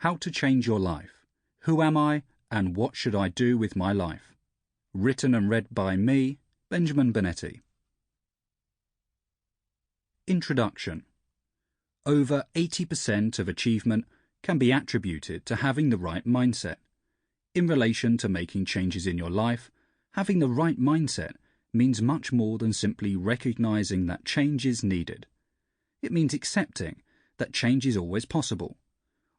How to Change Your Life. Who Am I and What Should I Do with My Life? Written and read by me, Benjamin Bonetti. Introduction. Over 80% of achievement can be attributed to having the right mindset. In relation to making changes in your life, having the right mindset means much more than simply recognizing that change is needed. It means accepting that change is always possible,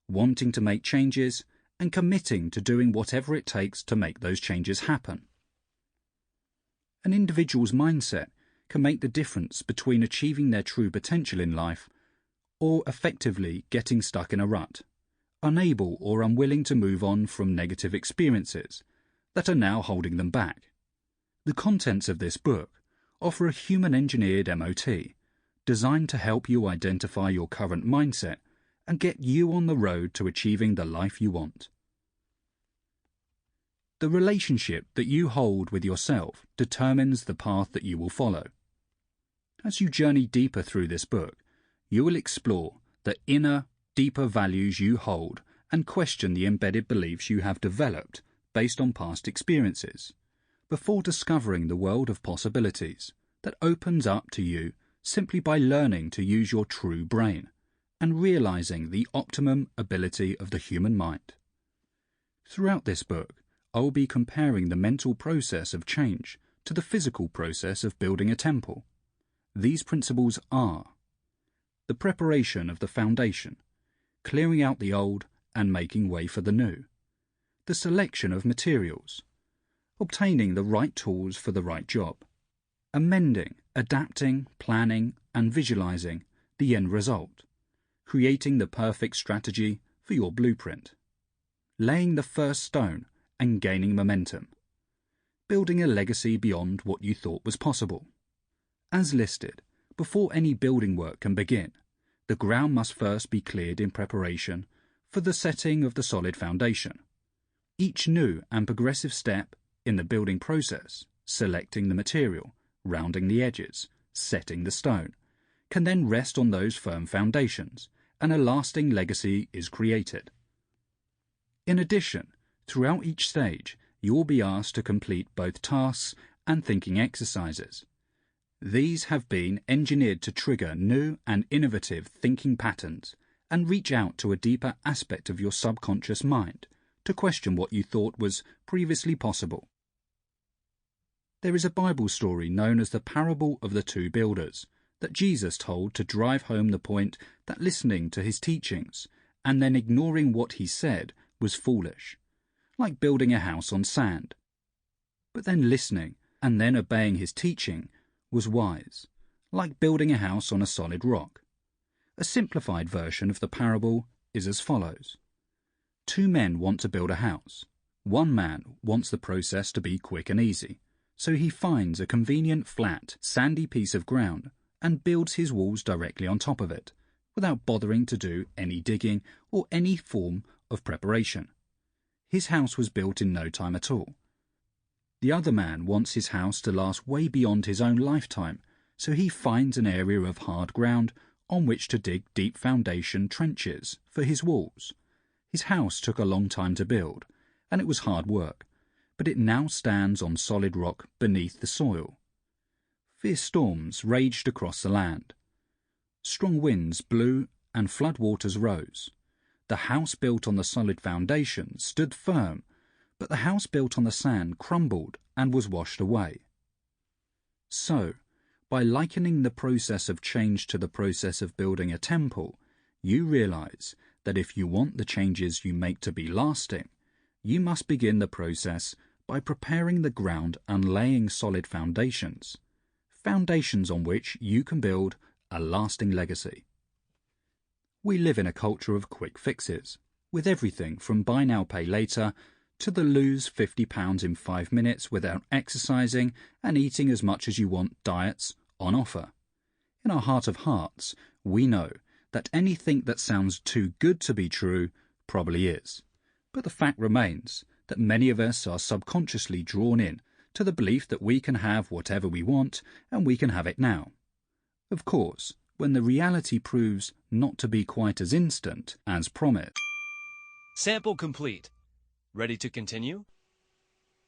wanting to make changes, and committing to doing whatever it takes to make those changes happen. An individual's mindset can make the difference between achieving their true potential in life or effectively getting stuck in a rut, unable or unwilling to move on from negative experiences that are now holding them back. The contents of this book offer a human-engineered MOT designed to help you identify your current mindset and get you on the road to achieving the life you want. The relationship that you hold with yourself determines the path that you will follow. As you journey deeper through this book, you will explore the inner, deeper values you hold and question the embedded beliefs you have developed based on past experiences, before discovering the world of possibilities that opens up to you simply by learning to use your true brain and realizing the optimum ability of the human mind. Throughout this book, I will be comparing the mental process of change to the physical process of building a temple. These principles are the preparation of the foundation, clearing out the old and making way for the new, the selection of materials, obtaining the right tools for the right job, amending, adapting, planning, and visualizing the end result, creating the perfect strategy for your blueprint, laying the first stone and gaining momentum, building a legacy beyond what you thought was possible. As listed, before any building work can begin, the ground must first be cleared in preparation for the setting of the solid foundation. Each new and progressive step in the building process, selecting the material, rounding the edges, setting the stone, can then rest on those firm foundations, and a lasting legacy is created. In addition, throughout each stage, you will be asked to complete both tasks and thinking exercises. These have been engineered to trigger new and innovative thinking patterns and reach out to a deeper aspect of your subconscious mind to question what you thought was previously possible. There is a Bible story known as the parable of the two builders that Jesus told to drive home the point that listening to his teachings and then ignoring what he said was foolish, like building a house on sand. But then listening and then obeying his teaching was wise, like building a house on a solid rock. A simplified version of the parable is as follows. Two men want to build a house. One man wants the process to be quick and easy, so he finds a convenient flat, sandy piece of ground and builds his walls directly on top of it, without bothering to do any digging or any form of preparation. His house was built in no time at all. The other man wants his house to last way beyond his own lifetime, so he finds an area of hard ground on which to dig deep foundation trenches for his walls. His house took a long time to build, and it was hard work, but it now stands on solid rock beneath the soil. Fierce storms raged across the land. Strong winds blew and floodwaters rose. The house built on the solid foundation stood firm, but the house built on the sand crumbled and was washed away. So, by likening the process of change to the process of building a temple, you realize that if you want the changes you make to be lasting, you must begin the process by preparing the ground and laying solid foundations on which you can build a lasting legacy. We live in a culture of quick fixes, with everything from buy now pay later to the lose 50 pounds in 5 minutes without exercising and eating as much as you want diets on offer. In our heart of hearts, we know that anything that sounds too good to be true probably is. But the fact remains that many of us are subconsciously drawn in to the belief that we can have whatever we want and we can have it now. Of course, when the reality proves not to be quite as instant as promised, Sample complete. Ready to continue?